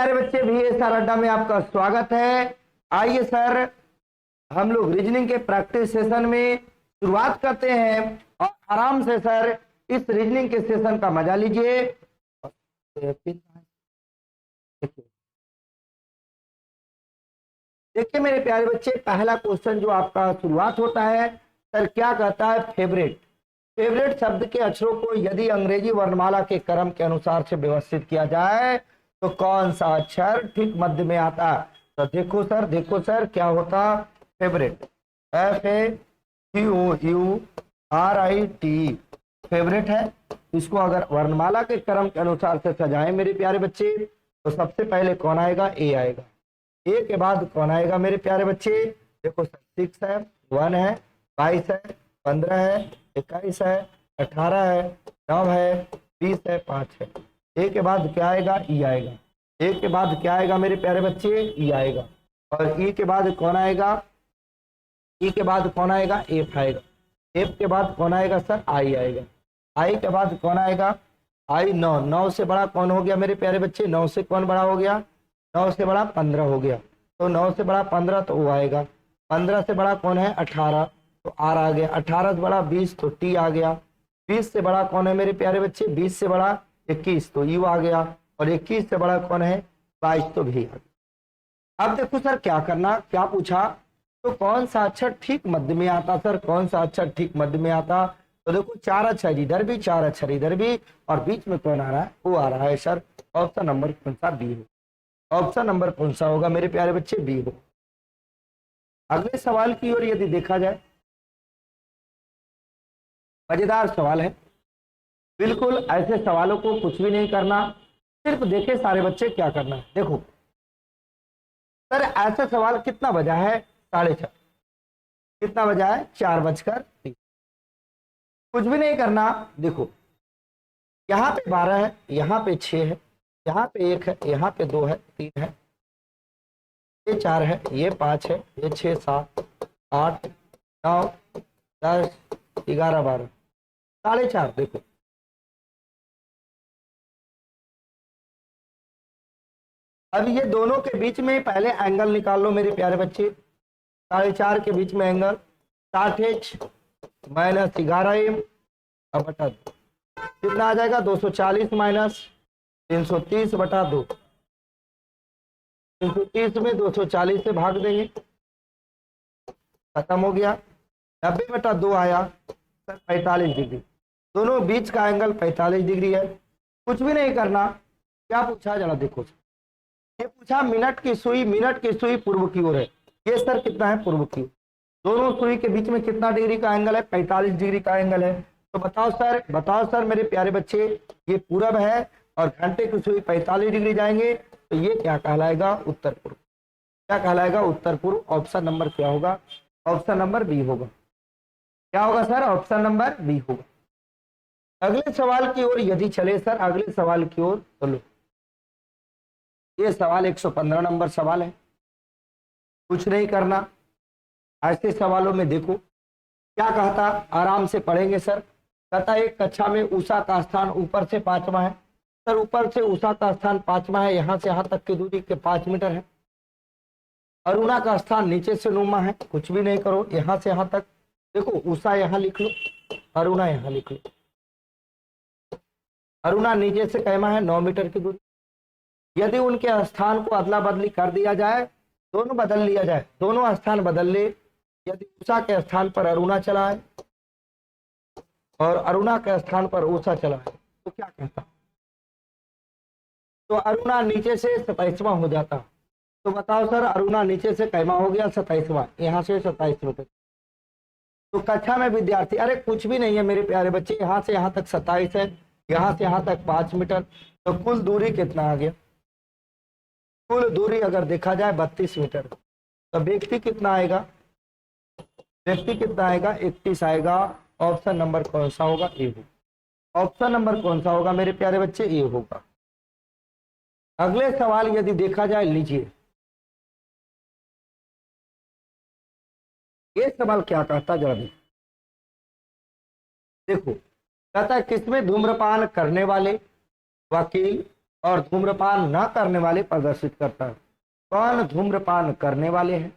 प्यारे बच्चे, VSR अड्डा में आपका स्वागत है। आइए सर, हम लोग रीजनिंग के प्रैक्टिस सेशन में शुरुआत करते हैं और आराम से सर इस रीजनिंग के सेशन का मजा लीजिए। देखिए मेरे प्यारे बच्चे, पहला क्वेश्चन जो आपका शुरुआत होता है सर, क्या कहता है? फेवरेट। फेवरेट शब्द के अक्षरों को यदि अंग्रेजी वर्णमाला के क्रम के अनुसार से व्यवस्थित किया जाए तो कौन सा अक्षर ठीक मध्य में आता? तो देखो सर क्या होता? फेवरेट, FAVOURIT, फेवरेट है। इसको अगर वर्णमाला के क्रम के अनुसार से सजाएं मेरे प्यारे बच्चे तो सबसे पहले कौन आएगा? ए आएगा। ए के बाद कौन आएगा मेरे प्यारे बच्चे? देखो सर, 6 है, 1 है, 22 है, 15 है, 21 है, 18 है, 9 है, 20 है, 5 है। ए के बाद क्या आएगा? ई आएगा। ए के बाद क्या आएगा मेरे प्यारे बच्चे? ई आएगा। और ई के बाद कौन आएगा? ई के बाद कौन आएगा? एफ आएगा। एफ के बाद कौन आएगा सर? आई आएगा। आई के बाद कौन आएगा? आई। 9, 9 से बड़ा कौन हो गया मेरे प्यारे बच्चे? 9 से कौन बड़ा हो गया? 9 से बड़ा 15 हो गया। तो 9 से बड़ा 15 तो वो आएगा। 15 से बड़ा कौन है? 18 तो आर आ गया। 18 से बड़ा 20 तो टी आ गया। 20 से बड़ा कौन है मेरे प्यारे बच्चे? 20 से बड़ा 21 तो यू आ गया। और 21 से बड़ा कौन है? 22 तो भी आ गया। अब देखो सर क्या करना, क्या पूछा? तो कौन सा अक्षर ठीक मध्य में आता सर? कौन सा अक्षर ठीक मध्य में आता? तो देखो 4 अक्षर इधर भी, 4 अक्षर इधर भी, और बीच में कौन आ रहा है? वो आ रहा है सर ऑप्शन नंबर कौन सा? बी हो। ऑप्शन नंबर कौन सा होगा मेरे प्यारे बच्चे? बी हो। अगले सवाल की ओर यदि देखा जाए, मजेदार सवाल है। बिल्कुल ऐसे सवालों को कुछ भी नहीं करना, सिर्फ देखे सारे बच्चे क्या करना है। देखो सर, ऐसा सवाल कितना बजा है? 4:30। कितना बजा है? 4:30। कुछ भी नहीं करना। देखो यहाँ पे 12 है, यहाँ पे 6 है, यहाँ पे 1 है, यहाँ पे 2 है, 3 है, ये 4 है, ये 5 है, ये 6, 7, 8, 9, 10, 11, 12, 4:30। देखो अब ये दोनों के बीच में पहले एंगल निकाल लो मेरे प्यारे बच्चे। 4:30 के बीच में एंगल 60H माइनस 11M अब बटा 2 कितना आ जाएगा? 240 माइनस 330 बटा 2। 330 में 240 से भाग देंगे, खत्म हो गया। 90 बटा 2 आया सर 45 डिग्री। दोनों बीच का एंगल 45 डिग्री है। कुछ भी नहीं करना। क्या पूछा जरा देखो, ये पूछा मिनट की सुई पूर्व की ओर है। ये सर कितना है? पूर्व की ओर। दोनों सुई के बीच में कितना डिग्री का एंगल है? 45 डिग्री का एंगल है। तो बताओ सर मेरे प्यारे बच्चे, ये पूरब है और घंटे की सुई 45 डिग्री जाएंगे तो ये क्या कहलाएगा? उत्तर पूर्व। क्या कहलाएगा? उत्तर पूर्व। ऑप्शन नंबर क्या होगा? ऑप्शन नंबर बी होगा। क्या होगा सर? ऑप्शन नंबर बी होगा। अगले सवाल की ओर यदि चले सर, अगले सवाल की ओर तो लो, ये सवाल 115 नंबर सवाल है। कुछ नहीं करना। ऐसे सवालों में देखो क्या कहता, आराम से पढ़ेंगे सर। कहता एक कक्षा में उषा का स्थान ऊपर से 5वां है। सर ऊपर से उषा का स्थान 5वां है, यहाँ से यहाँ तक की दूरी के 5 मीटर है। अरुणा का स्थान नीचे से 9वां है। कुछ भी नहीं करो, यहाँ से यहाँ तक देखो, उषा यहाँ लिख लो, अरुणा यहाँ लिख लो। अरुणा नीचे से कैमा है? 9 मीटर की दूरी। यदि उनके स्थान को अदला बदली कर दिया जाए, दोनों बदल लिया जाए, दोनों स्थान बदल ले। यदि उषा के स्थान पर अरुणा चला है और अरुणा के स्थान पर उषा चला है तो क्या कहता? तो अरुणा नीचे से 27वां हो जाता। तो बताओ सर, अरुणा नीचे से कैमा हो गया? 27वां, यहाँ से 27 मीटर। तो कक्षा में विद्यार्थी, अरे कुछ भी नहीं है मेरे प्यारे बच्चे, यहाँ से यहाँ तक 27 है, यहाँ से यहाँ तक 5 मीटर। तो कुल दूरी कितना आ गया? कुल दूरी अगर देखा जाए 32 मीटर। तो व्यक्ति कितना आएगा? व्यक्ति कितना आएगा? 31 आएगा। ऑप्शन नंबर कौन सा होगा? ए होगा। ऑप्शन नंबर कौन सा होगा मेरे प्यारे बच्चे? ए होगा। अगले सवाल यदि देखा जाए, लीजिए ये सवाल क्या कहता जरा देखो। कहता है किसमें धूम्रपान करने वाले वकील, और धूम्रपान न करने वाले प्रदर्शित करता है। कौन धूम्रपान करने वाले हैं,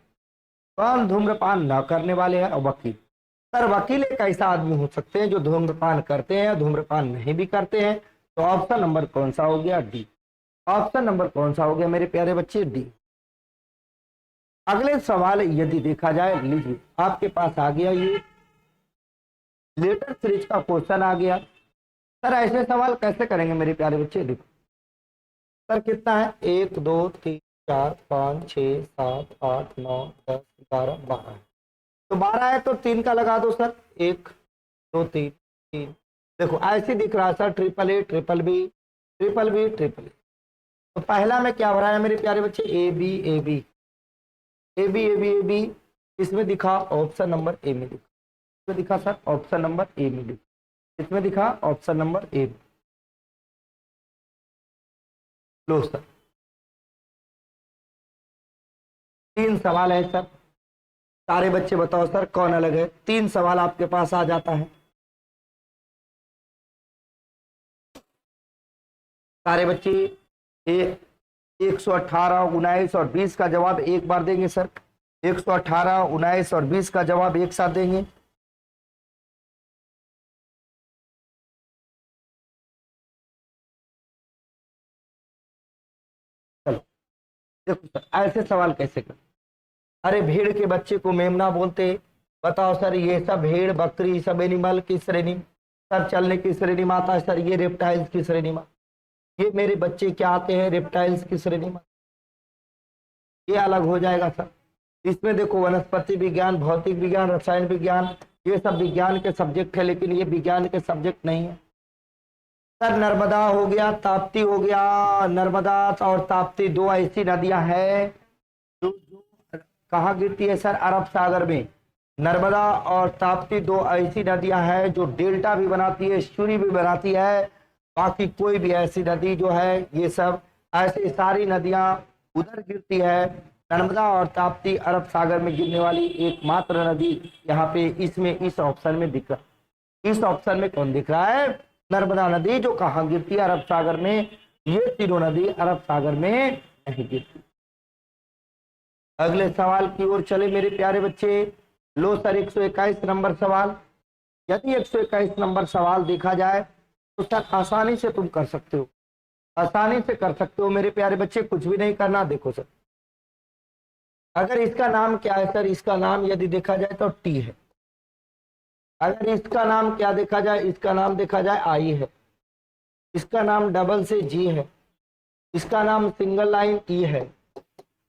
कौन धूम्रपान न करने वाले हैं? और वकील। सर वकील एक ऐसा आदमी हो सकते हैं जो धूम्रपान करते हैं, धूम्रपान नहीं भी करते हैं। तो ऑप्शन नंबर कौन सा हो गया? डी। ऑप्शन नंबर कौन सा हो गया मेरे प्यारे बच्चे? डी। अगले सवाल यदि देखा जाए, लीजिए आपके पास आ गया ये लेटर सीरीज का क्वेश्चन आ गया। सर ऐसे सवाल कैसे करेंगे मेरे प्यारे बच्चे? देखो सर कितना है, 1 2 3 4 5 6 7 8 9 10 11 12। तो 12 है तो 3 का लगा दो सर, 1 2 3 3। देखो ऐसे दिख रहा है sir, triple A triple B triple B triple A. तो पहला में क्या भरा है मेरे प्यारे बच्चे? A B A B A B A B A B. इसमें दिखा ऑप्शन नंबर ए में दिखा, इसमें दिखा सर ऑप्शन नंबर ए में दिखा, इसमें दिखा ऑप्शन नंबर ए में। लो सर 3 सवाल है सर, सारे बच्चे बताओ सर कौन अलग है? 3 सवाल आपके पास आ जाता है। सारे बच्चे 118 19 और 20 का जवाब एक बार देंगे सर। 118 19 और 20 का जवाब एक साथ देंगे। चलो देखो सर ऐसे सवाल कैसे कर। अरे भेड़ के बच्चे को मेमना बोलते, बताओ सर ये सब भेड़ बकरी सब एनिमल की श्रेणी, सब चलने की श्रेणी में आता है सर। ये रेप्टाइल्स की श्रेणी में, ये मेरे बच्चे क्या आते हैं? रेप्टाइल्स की श्रेणी में। ये अलग हो जाएगा सर। इसमें देखो वनस्पति विज्ञान, भौतिक विज्ञान, रसायन विज्ञान, ये सब विज्ञान के सब्जेक्ट है, लेकिन ये विज्ञान के सब्जेक्ट नहीं है सर। नर्मदा हो गया, ताप्ती हो गया। नर्मदा और ताप्ती 2 ऐसी नदियां हैं जो कहाँ गिरती है सर? अरब सागर में। नर्मदा और ताप्ती 2 ऐसी नदियां हैं जो डेल्टा भी बनाती है, एस्चुरी भी बनाती है। बाकी कोई भी ऐसी नदी जो है, ये सब ऐसी सारी नदियां उधर गिरती है। नर्मदा और ताप्ती अरब सागर में गिरने वाली एकमात्र नदी यहाँ पे इसमें इस ऑप्शन में दिख रहा। इस ऑप्शन में कौन दिख रहा है? नर्मदा नदी, जो कहाँ गिरती है? अरब सागर में। ये तीनों नदी अरब सागर में नहीं गिरती। अगले सवाल की ओर चले मेरे प्यारे बच्चे। लो सर 121 नंबर सवाल। यदि 121 नंबर सवाल देखा जाए तो सर आसानी से तुम कर सकते हो, आसानी से कर सकते हो मेरे प्यारे बच्चे, कुछ भी नहीं करना। देखो सर अगर इसका नाम क्या है सर? इसका नाम यदि देखा जाए तो टी है। अगर इसका नाम क्या देखा जाए? इसका नाम देखा जाए आई है। इसका नाम डबल से जी है। इसका नाम सिंगल लाइन ई है।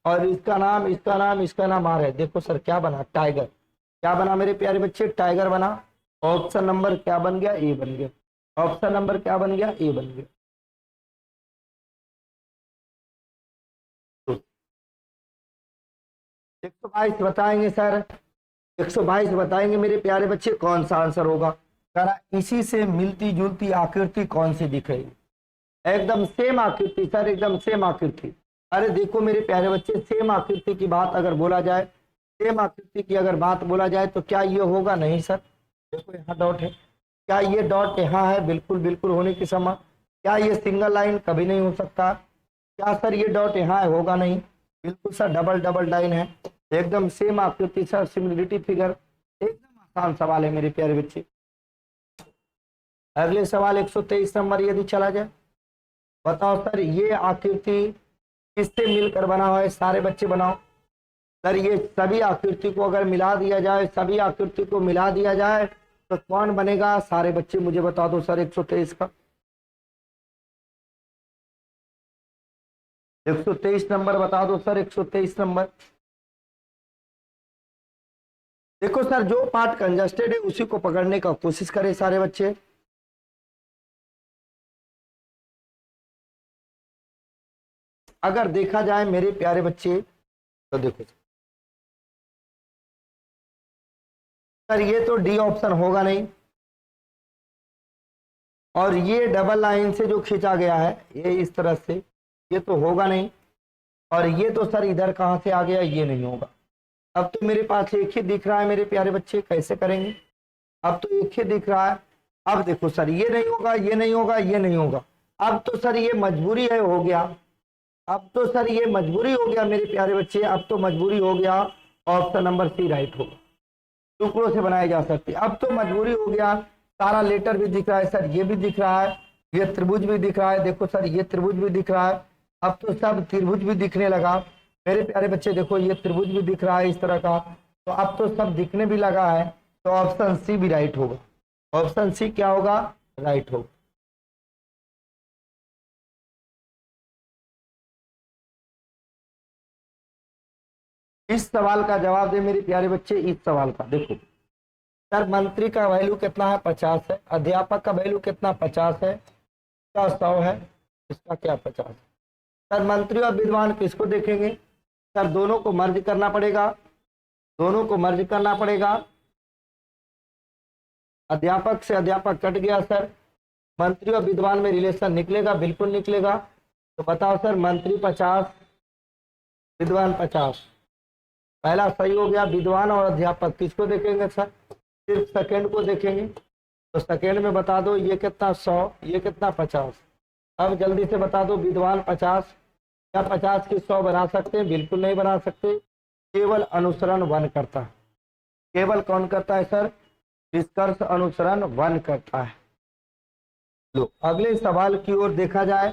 और इसका नाम आर है। देखो सर क्या बना? टाइगर। क्या बना मेरे प्यारे बच्चे? टाइगर बना। ऑप्शन नंबर क्या बन गया? ए बन गया। ऑप्शन नंबर क्या बन गया? ए बन गया। 122 बताएंगे सर, 122 बताएंगे मेरे प्यारे बच्चे, कौन सा आंसर होगा? करा इसी से मिलती जुलती आकृति कौन सी दिख रही? एकदम सेम आकृति सर, एकदम सेम आकृति। अरे देखो मेरे प्यारे बच्चे, सेम आकृति की बात अगर बोला जाए, सेम आकृति की अगर बात बोला जाए तो क्या ये होगा? नहीं सर। देखो यहाँ डॉट है, क्या ये डॉट यहाँ है? बिल्कुल बिल्कुल होने की समय। क्या ये सिंगल लाइन? कभी नहीं हो सकता। क्या सर ये डॉट यहाँ है? होगा नहीं। बिल्कुल सर डबल डबल लाइन है। एकदम सेम आकृति सर, सिमिलरिटी फिगर। एकदम आसान सवाल है मेरे प्यारे बच्चे। अगले सवाल 123 नंबर यदि चला जाए, बताओ सर ये आकृति किससे मिलकर बना हुआ है? सारे बच्चे बनाओ सर। ये सभी आकृति को अगर मिला दिया जाए, सभी आकृति को मिला दिया जाए तो कौन बनेगा? सारे बच्चे मुझे बता दो सर 123 का। 123 नंबर बता दो सर, 123 नंबर। देखो सर जो पार्ट कंजस्टेड है उसी को पकड़ने का कोशिश करें सारे बच्चे। अगर देखा जाए मेरे प्यारे बच्चे तो देखो सर ये तो डी ऑप्शन होगा नहीं, और ये डबल लाइन से जो खींचा गया है ये इस तरह से, ये तो होगा नहीं। और ये तो सर इधर कहां से आ गया? ये नहीं होगा। अब तो मेरे पास एक ही दिख रहा है मेरे प्यारे बच्चे, कैसे करेंगे? अब तो एक ही दिख रहा है। अब देखो सर ये नहीं होगा, ये नहीं होगा, ये नहीं होगा। अब तो सर ये मजबूरी है, हो गया। अब तो सर ये मजबूरी हो गया मेरे प्यारे बच्चे, अब तो मजबूरी हो गया। ऑप्शन नंबर सी राइट होगा। टुकड़ों से बनाए जा सकते, अब तो मजबूरी हो गया। सारा लेटर भी दिख रहा है सर, ये भी दिख रहा है, ये त्रिभुज भी दिख रहा है, देखो सर ये त्रिभुज भी दिख रहा है। अब तो सब त्रिभुज भी दिखने लगा मेरे प्यारे बच्चे, देखो ये त्रिभुज भी दिख रहा है इस तरह का, तो अब तो सब दिखने भी लगा है। तो ऑप्शन सी भी राइट होगा। ऑप्शन सी क्या होगा? राइट होगा। इस सवाल का जवाब दे मेरे प्यारे बच्चे, इस सवाल का देखो सर, मंत्री का वैल्यू कितना है? 50 है। अध्यापक का वैल्यू कितना? 50 है। इसका 100 है, इसका क्या 50 है। सर मंत्री और विद्वान किसको देखेंगे? सर दोनों को मर्ज करना पड़ेगा, दोनों को मर्ज करना पड़ेगा। अध्यापक से अध्यापक कट गया सर, मंत्री और विद्वान में रिलेशन निकलेगा? बिल्कुल निकलेगा। तो बताओ सर, मंत्री 50, विद्वान 50, पहला सही हो गया। विद्वान और अध्यापक किसको देखेंगे सर? सिर्फ सेकंड को देखेंगे। तो सेकंड में बता दो, ये कितना 100, ये कितना 50। अब जल्दी से बता दो, विद्वान 50, क्या 50 की 100 बना सकते हैं? बिल्कुल नहीं बना सकते। केवल अनुसरण वन करता है। केवल कौन करता है सर? निष्कर्ष अनुसरण वन करता है। लो अगले सवाल की ओर देखा जाए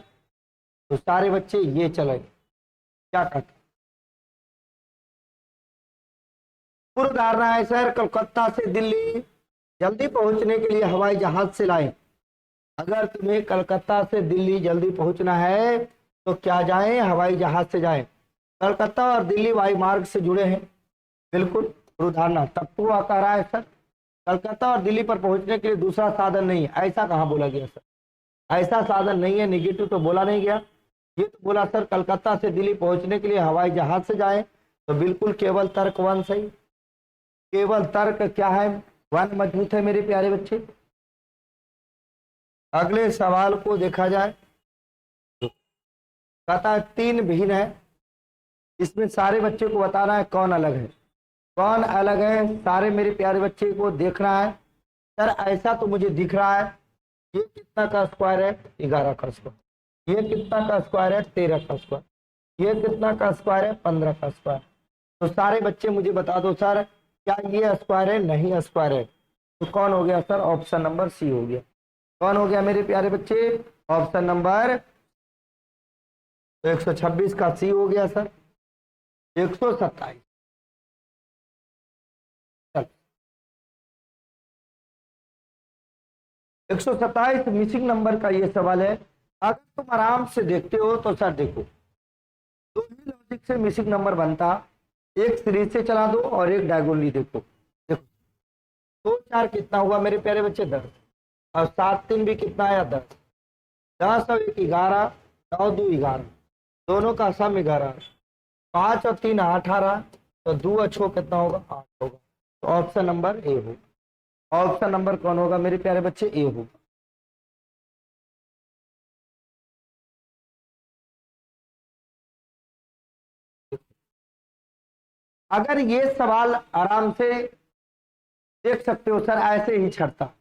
तो सारे बच्चे ये चले क्या करते? पूर्व धारणा है सर, कोलकाता से दिल्ली जल्दी पहुंचने के लिए हवाई जहाज से लाएं। अगर तुम्हें कलकत्ता से दिल्ली जल्दी पहुंचना है तो क्या जाएं? हवाई जहाज से जाएं। कलकत्ता और दिल्ली वायु मार्ग से जुड़े हैं, बिल्कुल पूर्व धारणा। तब तो वह कह रहा है सर कलकत्ता और दिल्ली पर पहुंचने के लिए दूसरा साधन नहीं है, ऐसा कहाँ बोला गया सर? ऐसा साधन नहीं है, निगेटिव तो बोला नहीं गया। ये तो बोला सर कलकत्ता से दिल्ली पहुंचने के लिए हवाई जहाज से जाएं। तो बिल्कुल केवल तर्क वन सही। केवल तर्क क्या है? वन मजबूत है मेरे प्यारे बच्चे। अगले सवाल को देखा जाए, कहता है 3 भिन्न है, इसमें सारे बच्चे को बताना है कौन अलग है। कौन अलग है सारे मेरे प्यारे बच्चे को देखना है। सर ऐसा तो मुझे दिख रहा है, ये कितना का स्क्वायर है? 11 का स्क्वायर। ये कितना का स्क्वायर है? 13 का स्क्वायर। ये कितना का स्क्वायर है? 15 का स्क्वायर। तो सारे बच्चे मुझे बता दो सर, क्या ये स्क्वायर है? नहीं स्क्वायर है। तो कौन हो गया सर? ऑप्शन नंबर सी हो गया। कौन हो गया मेरे प्यारे बच्चे? ऑप्शन नंबर 126 का सी हो गया सर। 127। 127 मिसिंग नंबर का ये सवाल है। अगर तुम आराम से देखते हो तो सर देखो, दो ही लॉजिक से मिसिंग नंबर बनता, एक सीरीज से चला दो और एक डायगोनली। देखो देखो 2 4 कितना हुआ मेरे प्यारे बच्चे? 10। और 7 3 भी कितना आया? 10। 10 और 1 11, 9 2 11, दोनों का सम 11। 5 और 3 18, तो 2 और 6 कितना होगा? 8 होगा। तो ऑप्शन नंबर ए होगा। ऑप्शन नंबर कौन होगा मेरे प्यारे बच्चे? ए होगा। अगर ये सवाल आराम से देख सकते हो सर, ऐसे ही छटता।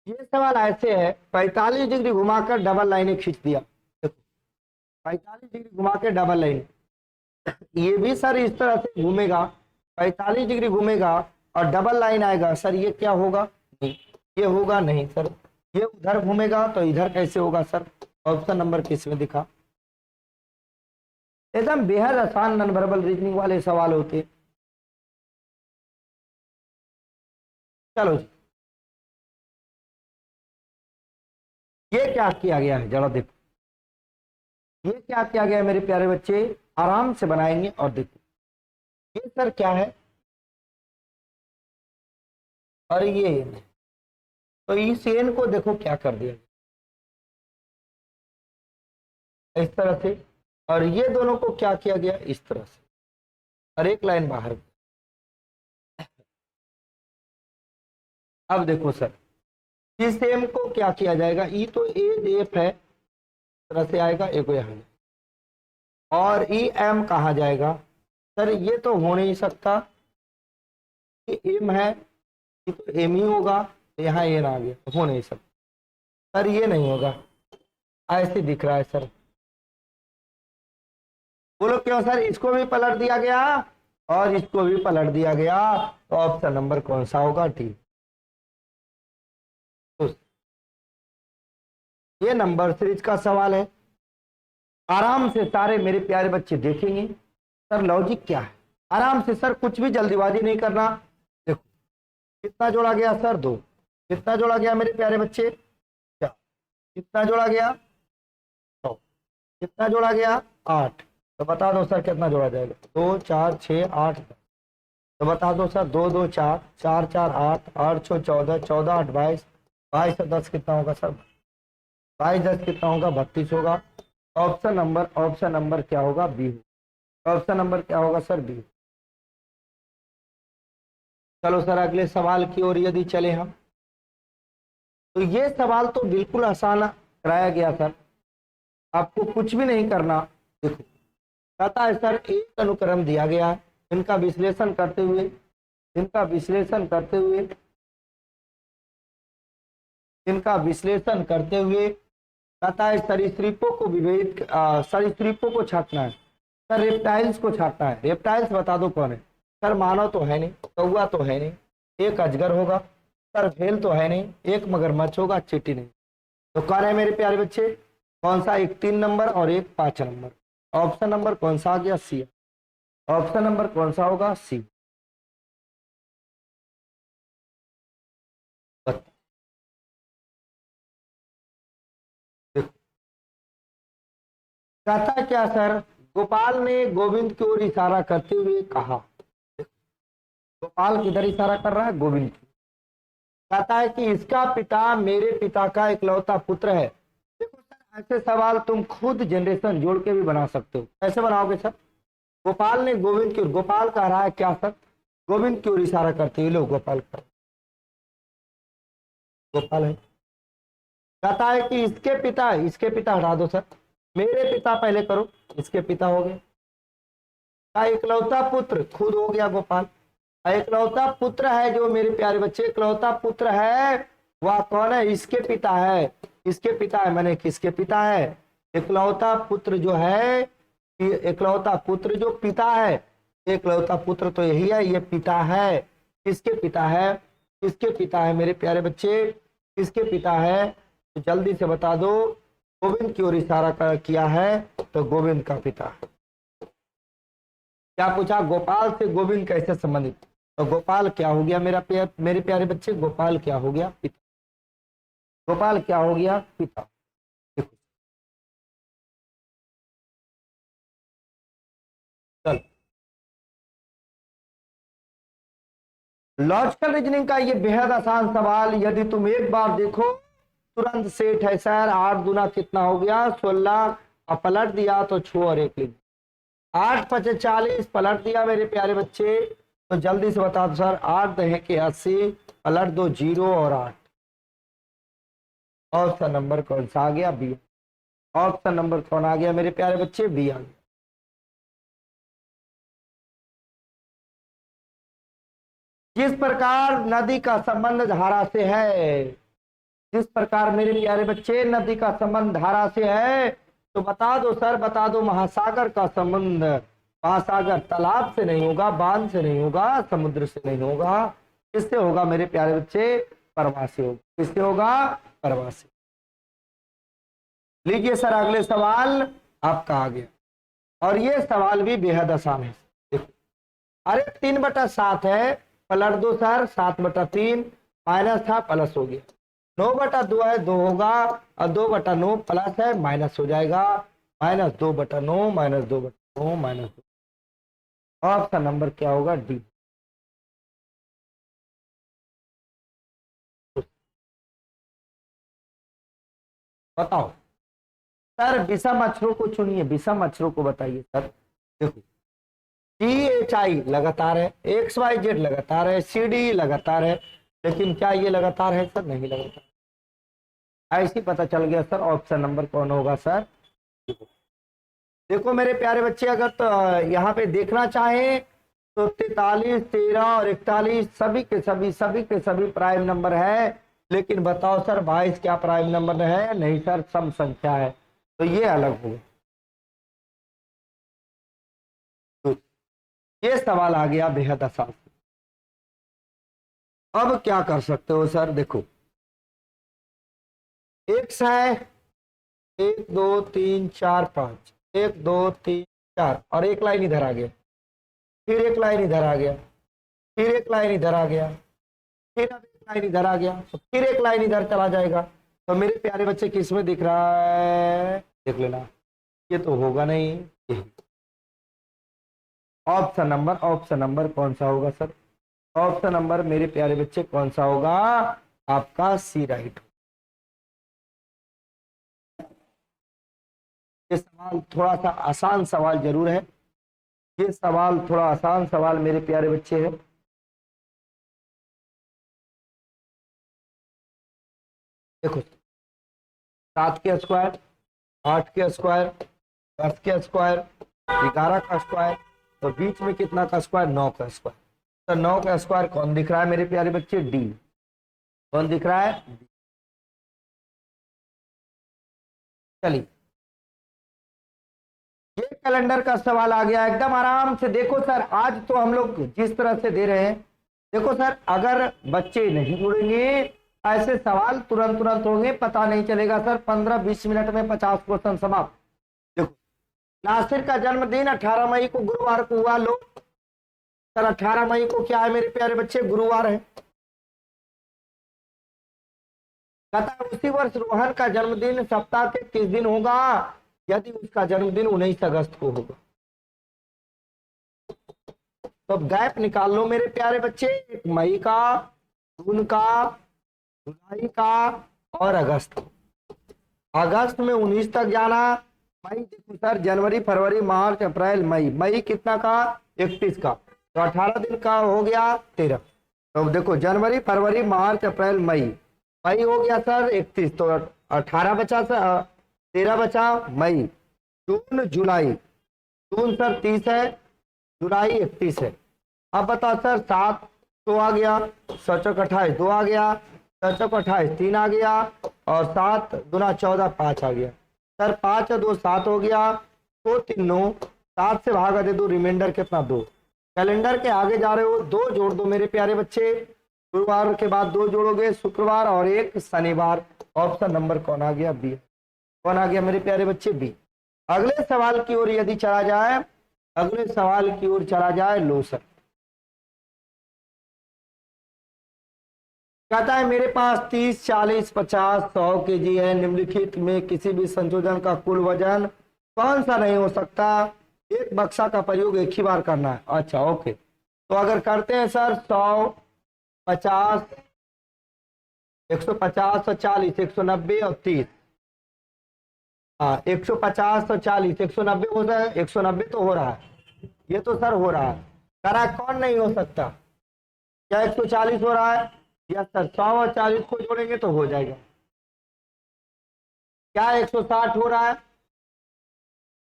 ये सवाल ऐसे है, 45 डिग्री घुमाकर डबल लाइनें खींच दिया। देखो 45 डिग्री घुमा के डबल लाइन, ये भी सर इस तरह से घूमेगा, 45 डिग्री घूमेगा और डबल लाइन आएगा सर, ये क्या होगा? नहीं, ये होगा नहीं सर। ये उधर घूमेगा तो इधर कैसे होगा सर? ऑप्शन नंबर किस में दिखा? एकदम बेहद आसान नॉन वर्बल रीजनिंग वाले सवाल होते। चलो जी, ये क्या किया गया है जरा देखो। ये क्या किया गया है मेरे प्यारे बच्चे? आराम से बनाएंगे और देखो ये सर क्या है और ये n है। तो इस एन को देखो क्या कर दिया इस तरह से, और ये दोनों को क्या किया गया? इस तरह से, और एक लाइन बाहर। अब देखो सर, इस एम को क्या किया जाएगा? ई तो ए एफ है, तरह से आएगा, एक यहाँ और ई एम कहा जाएगा सर? ये तो हो नहीं सकता, ये एम है, ये तो एम ही होगा, यहाँ एन आ गया, हो नहीं सकता सर, ये नहीं होगा। ऐसे दिख रहा है सर। बोलो क्यों सर, इसको भी पलट दिया गया और इसको भी पलट दिया गया, तो ऑप्शन नंबर कौन सा होगा? डी। तो ये नंबर सीरीज का सवाल है, आराम से सारे मेरे प्यारे बच्चे देखेंगे सर लॉजिक क्या है। आराम से सर, कुछ भी जल्दीबाजी नहीं करना। देखो कितना जोड़ा गया सर? 2। कितना जोड़ा गया मेरे प्यारे बच्चे? 4। कितना जोड़ा गया? 100। कितना जोड़ा गया? 8। तो बता दो सर कितना जोड़ा जाएगा? 2 4 6 8 10। तो बता दो सर, 2 2 4 4 4 8 8 6 14 14 8 22 22 और 10 कितना होगा सर? 22 10 कितना होगा? 32 होगा। ऑप्शन नंबर क्या होगा? बी। ऑप्शन नंबर क्या होगा सर? बी। चलो सर अगले सवाल की ओर यदि चले हम, तो ये सवाल तो बिल्कुल आसान कराया गया सर, आपको कुछ भी नहीं करना। देखो कहता है सर एक अनुक्रम दिया गया है, इनका विश्लेषण करते हुए कहता है सरीसृपों को छांटना है सर, रेप्टाइल्स को छांटना है। रेप्टाइल्स बता दो कौन है सर? मानव तो है नहीं, कौवा तो है नहीं, एक अजगर होगा सर, व्हेल तो है नहीं, एक मगरमच्छ होगा, चींटी नहीं। तो कौन है मेरे प्यारे बच्चे? कौन सा? एक 3 नंबर और एक 5 नंबर। ऑप्शन नंबर कौन सा आ गया? सी। ऑप्शन नंबर कौन सा होगा? सी। कहता है क्या सर? गोपाल ने गोविंद की ओर इशारा करते हुए कहा। गोपाल किधर इशारा कर रहा है? गोविंद की। कहता है कि इसका पिता मेरे पिता का इकलौता पुत्र है। देखो सर ऐसे सवाल तुम खुद जनरेशन जोड़ के भी बना सकते हो। कैसे बनाओगे सर? गोपाल ने गोविंद की ओर, गोपाल कह रहा है क्या सर? गोविंद की ओर इशारा करते हुए, लो गोपाल कर, गोपाल है। कहता है कि इसके पिता हटा दो सर, मेरे पिता पहले करो, इसके पिता हो गए। का इकलौता पुत्र खुद हो गया गोपाल। इकलौता पुत्र है जो मेरे प्यारे बच्चे, इकलौता पुत्र है वह कौन है? इसके पिता है। इसके पिता है मैंने किसके पिता है? इकलौता पुत्र जो है, इकलौता पुत्र जो पिता है, इकलौता पुत्र तो यही है, ये पिता है। किसके पिता है? किसके पिता है मेरे प्यारे बच्चे? किसके पिता है? तो जल्दी से बता दो। गोविंद की ओर इशारा किया है, तो गोविंद का पिता। क्या पूछा? गोपाल से गोविंद कैसे संबंधित? तो गोपाल क्या हो गया मेरे प्यारे बच्चे? गोपाल क्या हो गया? पिता। गोपाल क्या हो गया? पिता। चल लॉजिकल रीजनिंग का ये बेहद आसान सवाल, यदि तुम एक बार देखो तुरंत सेट है सर। 8 दूना कितना हो गया? 16। अब पलट दिया तो 6 और 1 लिख, 8 5 40 पलट दिया मेरे प्यारे बच्चे। तो जल्दी से बता दो सर, 8 दहे के 80, पलट दो 0 और 8। ऑप्शन नंबर कौन सा आ गया? बी। ऑप्शन नंबर कौन आ गया मेरे प्यारे बच्चे? बी आ गया। जिस प्रकार नदी का संबंध धारा से है, जिस प्रकार मेरे प्यारे बच्चे नदी का संबंध धारा से है, तो बता दो सर, बता दो महासागर का संबंध। महासागर तालाब से नहीं होगा, बांध से नहीं होगा, समुद्र से नहीं होगा, किससे होगा मेरे प्यारे बच्चे? प्रवाह से होगा। किससे होगा? प्रवाह से। लीजिए सर अगले सवाल आपका आ गया, और ये सवाल भी बेहद आसान है। देखो अरे 3/7 है, पलट दो सर, 7/3 माइनस था प्लस हो गया। 9/2 है, 2 होगा, और 2/9 प्लस है माइनस हो जाएगा, -2/9 -2/9 -2। ऑप्शन नंबर क्या होगा? डी। बताओ सर, विषम अक्षरों को चुनिए, विषम अक्षरों को बताइए सर। देखो THI लगातार है, XYZ लगातार है, CD लगातार है, लेकिन क्या ये लगातार है सर? नहीं लगातार। ऐसे पता चल गया सर ऑप्शन नंबर कौन होगा सर? देखो मेरे प्यारे बच्चे, अगर तो यहाँ पे देखना चाहें तो 43 13 और 41 सभी के सभी प्राइम नंबर है, लेकिन बताओ सर 22 क्या प्राइम नंबर है? नहीं सर, सम संख्या है, तो ये अलग होगा। तो ये सवाल आ गया बेहद आसान। अब क्या कर सकते हो सर, देखो एक्स है 1 2 3 4 5, 1 2 3 4, और एक लाइन इधर आ गया, फिर एक लाइन इधर आ गया, फिर एक लाइन इधर आ गया, फिर अब एक लाइन इधर आ गया, तो फिर एक लाइन इधर चला जाएगा। तो मेरे प्यारे बच्चे किस में दिख रहा है? देख लेना, ये तो होगा नहीं। ऑप्शन नंबर कौन सा होगा सर? ऑप्शन नंबर मेरे प्यारे बच्चे कौन सा होगा? आपका सी राइट। ये सवाल थोड़ा सा आसान सवाल जरूर है, ये सवाल थोड़ा आसान सवाल मेरे प्यारे बच्चे है। देखो 7 के स्क्वायर, 8 के स्क्वायर, 10 के स्क्वायर, 11 का स्क्वायर, तो बीच में कितना का स्क्वायर? 9 का स्क्वायर। तो 9 का स्क्वायर कौन दिख रहा है मेरे प्यारे बच्चे? डी। कौन दिख रहा है? चलिए, ये कैलेंडर का सवाल आ गया, एकदम आराम से देखो सर। आज तो हम लोग जिस तरह से दे रहे हैं, देखो सर, अगर बच्चे नहीं जुड़ेंगे ऐसे सवाल तुरंत तुरंत होंगे, पता नहीं चलेगा सर। 15-20 मिनट में 50 क्वेश्चन समाप्त। देखो, नासिर का जन्मदिन 18 मई को गुरुवार को हुआ। लो सर, 18 मई को क्या है मेरे प्यारे बच्चे? गुरुवार है। कहता उसी वर्ष रोहन का जन्मदिन सप्ताह के किस दिन होगा यदि उसका जन्मदिन 19 अगस्त को होगा? तो गैप निकाल लो मेरे प्यारे बच्चे, एक मई का, जून का, जुलाई का और अगस्त। अगस्त में 19 तक जाना। मई देखो सर, जनवरी फरवरी मार्च अप्रैल मई, मई कितना का? 31 का, तो 18 दिन का हो गया 13। तो देखो जनवरी फरवरी मार्च अप्रैल मई, मई हो गया सर 31, तो 18 बचा सर, 13 बचा मई। जून जुलाई, जून सर 30 है, जुलाई 31 है। अब बताओ सर 7 तो आ गया, 7 28 2 आ गया, 7 28 3 आ गया, और 7 दूना 14 5 आ गया सर। 5 और 2 7 हो गया, 2 3 9, 7 से भागा दे दो, रिमाइंडर कितना? 2। कैलेंडर के आगे जा रहे हो, 2 जोड़ दो मेरे प्यारे बच्चे। गुरुवार के बाद 2 जोड़ोगे, शुक्रवार और एक शनिवार। ऑप्शन नंबर कौन आ गया? बी। कौन आ गया मेरे प्यारे बच्चे? बी। अगले सवाल की ओर यदि चला जाए, अगले सवाल की ओर चला जाए, लो सर। कहता है मेरे पास 30 40 50 100 केजी है, निम्नलिखित में किसी भी संशोधन का कुल वजन कौन सा नहीं हो सकता? एक बक्सा का प्रयोग एक ही बार करना है। अच्छा ओके, तो अगर करते हैं सर 100 50 150 और 40 190 और 30, हाँ 150 और 40 190 हो रहा है, 190 तो हो रहा है, ये तो सर हो रहा है। करा कौन नहीं हो सकता? क्या 140 हो रहा है? यस सर, 100 और 40 को जोड़ेंगे तो हो जाएगा। क्या 160 हो रहा है?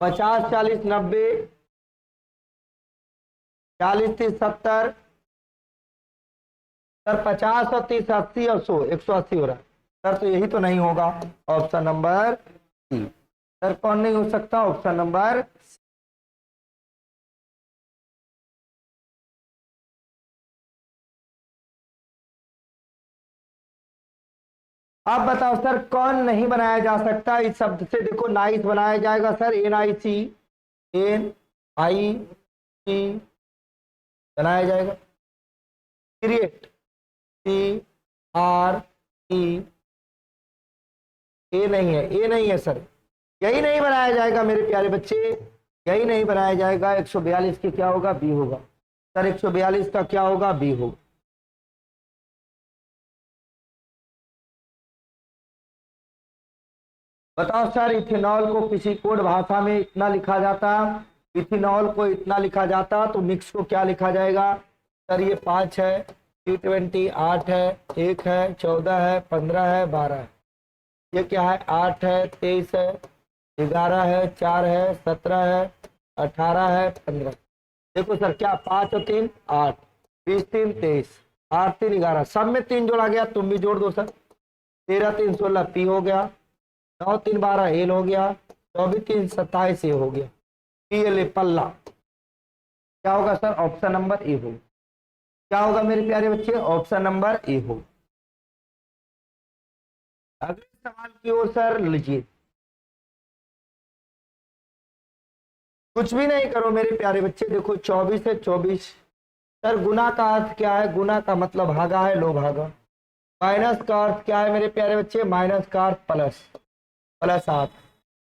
50 40 90, 40 30 70 सर, 50 और 30 80 और 100 180 हो रहा है सर, तो यही तो नहीं होगा। Option number C. सर कौन नहीं हो सकता? Option number. आप बताओ सर कौन नहीं बनाया जा सकता इस शब्द से? देखो नाइस बनाया जाएगा सर, NIC, NIC बनाया जाएगा। क्रिएट, CRE, ए नहीं है, ए नहीं है सर, यही नहीं बनाया जाएगा मेरे प्यारे बच्चे, यही नहीं बनाया जाएगा। 142 की क्या होगा? बी होगा सर। 142 का क्या होगा? बी होगा। बताओ सर, इथेनॉल को किसी कोड भाषा में इतना लिखा जाता, इथेनॉल को इतना लिखा जाता, तो मिक्स को क्या लिखा जाएगा? सर ये 5 है, T20 8 है, 1 है, 14 है, 15 है, 12 है। ये क्या है? 8 है, 23 है, 11 है, 4 है, 17 है, 18 है, 15। देखो सर क्या 5 और 3 8, 20 3 23, 8 3 11, सब में 3 जोड़ा गया, तुम भी जोड़ दो सर। 13 3 16 पी हो गया, 9 3 12 एल हो गया, 24 3 27 ए हो गया, पी एल ए पल्ला। क्या होगा सर? ऑप्शन नंबर ए हो। क्या होगा मेरे प्यारे बच्चे? ऑप्शन नंबर ए हो। अगले सवाल की ओर सर लीजिए। कुछ भी नहीं करो मेरे प्यारे बच्चे, देखो 24 है 24। सर गुना का अर्थ क्या है? गुना का मतलब भागा है, लो भागा। माइनस का अर्थ क्या है मेरे प्यारे बच्चे? माइनस का अर्थ प्लस, प्लस 8।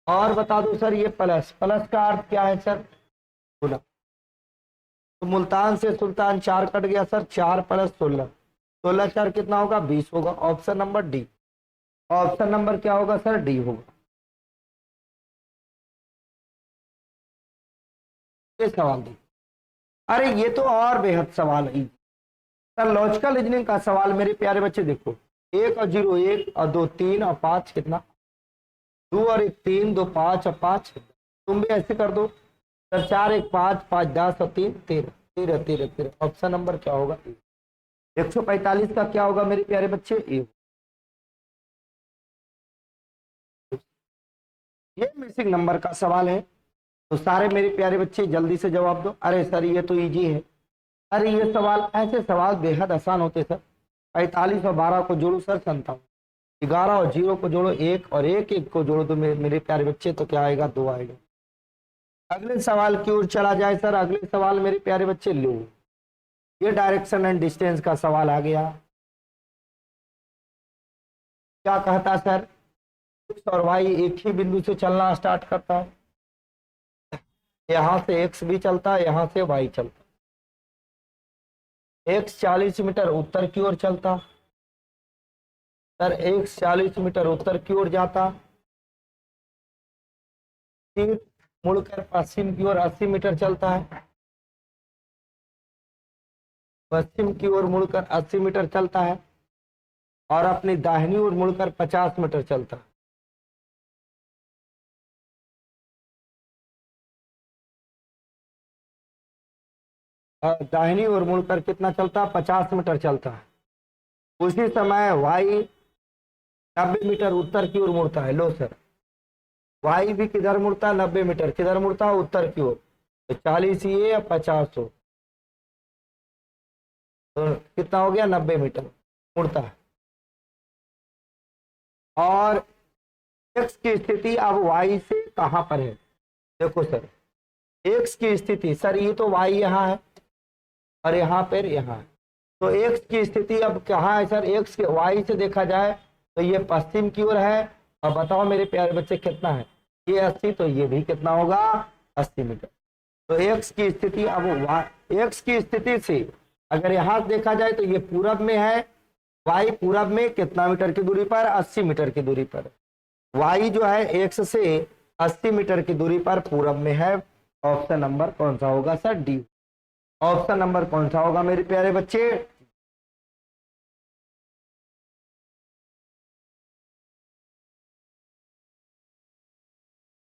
और बता दो सर, ये प्लस, प्लस का अर्थ क्या है सर? गुना। तो मुल्तान से सुल्तान 4 कट गया सर, 4 + 16, 16 4 कितना होगा? 20 होगा। Option number D. Option number क्या होगा सर? डी होगा। ये सवाल देखिए, अरे ये तो और बेहद सवाल है सर। लॉजिकल रीजनिंग का सवाल मेरे प्यारे बच्चे देखो, 1 और 0 1 और 2 3 और 5 कितना? 2 और 1 3, 2 5 और 5। तुम भी ऐसे कर दो सर, 4 1 5 5 10 और 3 13 13 13 13। ऑप्शन नंबर क्या होगा? 145 का क्या होगा मेरे प्यारे बच्चे? ए। ये मिसिंग नंबर का सवाल है, तो सारे मेरे प्यारे बच्चे जल्दी से जवाब दो। अरे सर ये तो इजी है। अरे ये सवाल, ऐसे सवाल बेहद आसान होते सर। 45 और 12 को जोड़ो सर 57, 11 और 0 को जोड़ो 1 और 1 1 को जोड़ो तो मेरे प्यारे बच्चे तो क्या आएगा? 2 आएगा। अगले सवाल की ओर चला जाए सर। अगले सवाल मेरे प्यारे बच्चे लो, ये डायरेक्शन एंड डिस्टेंस का सवाल आ गया। क्या कहता सर? एक्स और वाई एक ही बिंदु से चलना स्टार्ट करता है। यहां से एक्स भी चलता है, यहां से वाई चलता है। एक्स 40 मीटर उत्तर की ओर चलता सर, एक्स 40 मीटर उत्तर की ओर जाता, फिर मुड़कर पश्चिम की ओर 80 मीटर चलता है, पश्चिम की ओर मुड़कर 80 मीटर चलता है, और अपनी दाहिनी ओर मुड़कर 50 मीटर चलता है। और दाहिनी ओर मुड़कर कितना चलता है? 50 मीटर चलता है। उसी समय वाई 90 मीटर उत्तर की ओर मुड़ता है। लो सर, वाई भी किधर मुड़ता है? 90 मीटर। किधर मुड़ता है? उत्तर की ओर। तो 40 ये या 50 हो, तो कितना हो गया? 90 मीटर मुड़ता है। और एक्स की स्थिति अब वाई से कहां पर है? देखो सर, एक्स की स्थिति सर, ये तो वाई यहाँ है और यहाँ पर यहाँ है, तो एक्स की स्थिति अब कहाँ है सर? एक्स के वाई से देखा जाए तो ये पश्चिम की ओर है। और बताओ मेरे प्यारे बच्चे कितना है? ये 80, तो ये भी कितना होगा? 80 मीटर। तो एक्स की स्थिति अब एक्स की स्थिति से अगर यहाँ देखा जाए तो ये पूरब में है, वाई पूरब में कितना मीटर की दूरी पर? 80 मीटर की दूरी पर। वाई जो है एक्स से 80 मीटर की दूरी पर पूरब में है। ऑप्शन नंबर कौन सा होगा सर? डी। ऑप्शन नंबर कौन सा होगा मेरे प्यारे बच्चे?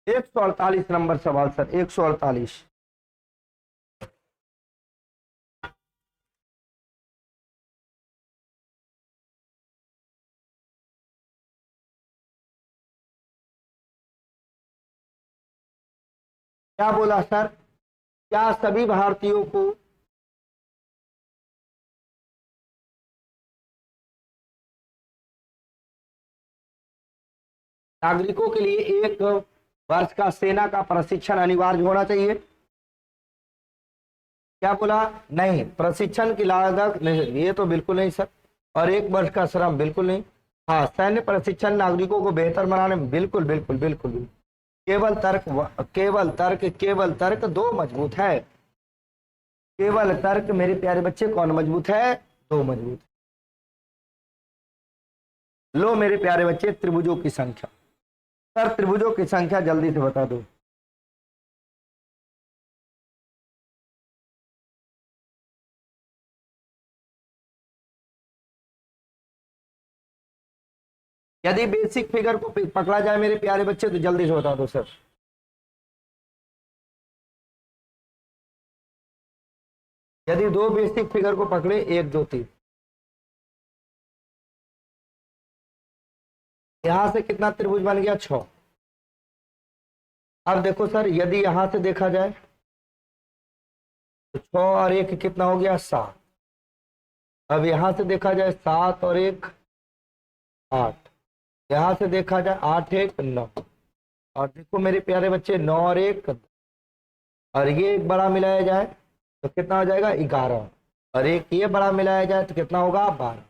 148 नंबर सवाल सर, 148। क्या बोला सर? क्या सभी भारतीयों को नागरिकों के लिए 1 वर्ष का सेना का प्रशिक्षण अनिवार्य होना चाहिए? क्या बोला? नहीं, प्रशिक्षण की लागत नहीं, ये तो बिल्कुल नहीं सर। और 1 वर्ष का श्रम बिल्कुल नहीं। हाँ, सैन्य प्रशिक्षण नागरिकों को बेहतर बनाने में बिल्कुल बिल्कुल बिल्कुल बिल्कुल। केवल तर्क, केवल तर्क, केवल तर्क दो मजबूत है। केवल तर्क मेरे प्यारे बच्चे कौन मजबूत है? दो मजबूत। लो मेरे प्यारे बच्चे, त्रिभुजों की संख्या। सर त्रिभुजों की संख्या जल्दी से बता दो। यदि बेसिक फिगर को पकड़ा जाए मेरे प्यारे बच्चे तो जल्दी से बता दो सर। यदि दो बेसिक फिगर को पकड़े, 1 2 3, यहां से कितना त्रिभुज बन गया 6। अब देखो सर यदि यहां से देखा जाए तो 6 और 1 कितना हो गया 7। अब यहां से देखा जाए 7 और 1 8। यहां से देखा जाए 8 1 9। और देखो मेरे प्यारे बच्चे 9 और 1 और ये एक बड़ा मिलाया जाए तो कितना हो जाएगा 11। और एक ये बड़ा मिलाया जाए तो कितना होगा 12।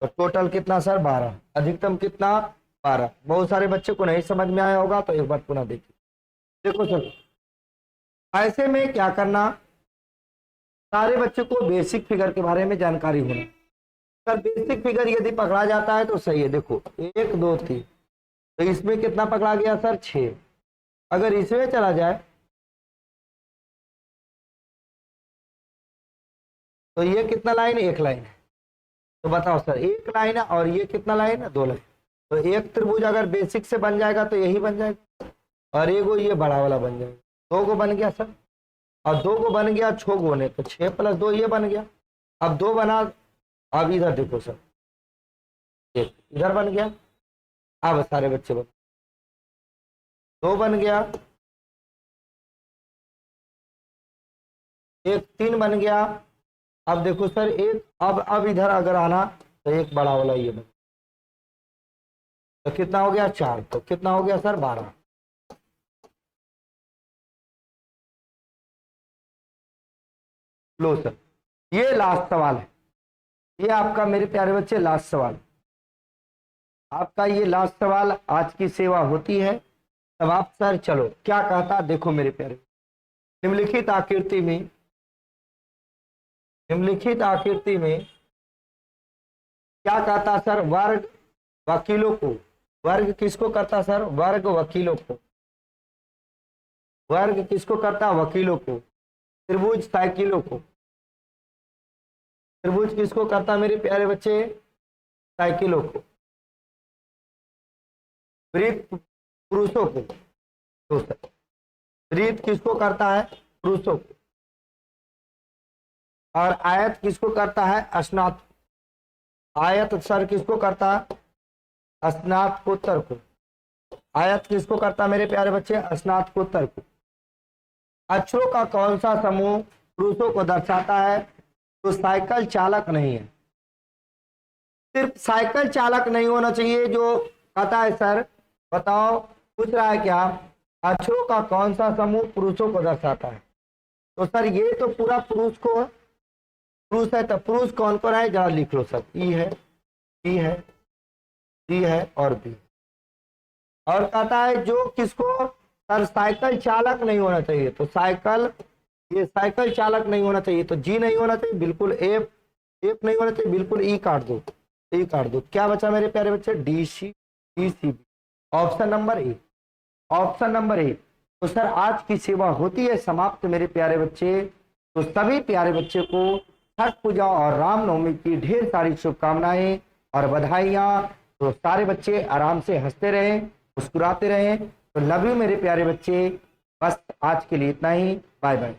तो टोटल कितना सर 12। अधिकतम कितना 12। बहुत सारे बच्चे को नहीं समझ में आया होगा तो एक बार पुनः देखिए। देखो सर ऐसे में क्या करना, सारे बच्चे को बेसिक फिगर के बारे में जानकारी होना। सर बेसिक फिगर यदि पकड़ा जाता है तो सही है। देखो 1 2 3 तो इसमें कितना पकड़ा गया सर 6। अगर इसमें चला जाए तो ये कितना लाइन 1 लाइन है। तो बताओ सर 1 लाइन है और ये कितना लाइन है 2 लाइन। तो एक त्रिभुज अगर बेसिक से बन जाएगा तो यही बन जाएगा और एगो ये बड़ा वाला बन जाएगा। 2 को बन गया सर और 2 को बन गया 6 गुने तो 6 + 2 ये बन गया। अब 2 बना, अब इधर देखो सर इधर बन गया। अब सारे बच्चे बन 2 बन गया, 1 3 बन गया। अब देखो सर एक अब इधर अगर आना तो एक बड़ा वाला ये बन तो कितना हो गया 4। तो कितना हो गया सर 12। लो सर ये लास्ट सवाल है। ये आपका मेरे प्यारे बच्चे लास्ट सवाल, आपका ये लास्ट सवाल आज की सेवा होती है। तब आप सर चलो क्या कहता देखो मेरे प्यारे, निम्नलिखित आकृति में क्या कहता सर, वर्ग वकीलों को, वर्ग किसको करता सर, वर्ग वकीलों को, वर्ग किसको करता वकीलों को, त्रिभुज साइकिलों को, त्रिभुज किसको करता मेरे प्यारे बच्चे साइकिलों को, वृत्त पुरुषों को, वृत्त किसको करता है पुरुषों को, और आयत किसको करता है स्नात, आयत सर किसको करता है स्नातकोत्तर को, आयत किसको करता मेरे प्यारे बच्चे स्नातकोत्तर को। अक्षरों का कौन सा समूह पुरुषों को दर्शाता है, तो साइकिल चालक नहीं है। सिर्फ साइकिल चालक नहीं होना चाहिए जो कहता है सर, बताओ पूछ रहा है क्या, अक्षरों का कौन सा समूह पुरुषों को दर्शाता है। तो सर ये तो पूरा पुरुष को, पुरुष है तो पुरुष कौन कौन है जरा लिख लो सर, ई है, सी है, डी है और बी। और कहता है जो किसको सर साइकिल चालक नहीं होना चाहिए, तो साइकिल, ये साइकिल चालक नहीं होना चाहिए तो जी नहीं होना चाहिए बिल्कुल, एफ नहीं होना चाहिए बिल्कुल, ई काट दो, ई काट दो। क्या बचा मेरे प्यारे बच्चे D C B, option number A, option number A. तो सर आज की सेवा होती है समाप्त मेरे प्यारे बच्चे। तो सभी प्यारे बच्चे को छठ पूजा और रामनवमी की ढेर सारी शुभकामनाएं और बधाइयां। तो सारे बच्चे आराम से हंसते रहें, मुस्कुराते रहें। तो लव यू मेरे प्यारे बच्चे। बस आज के लिए इतना ही, बाय बाय।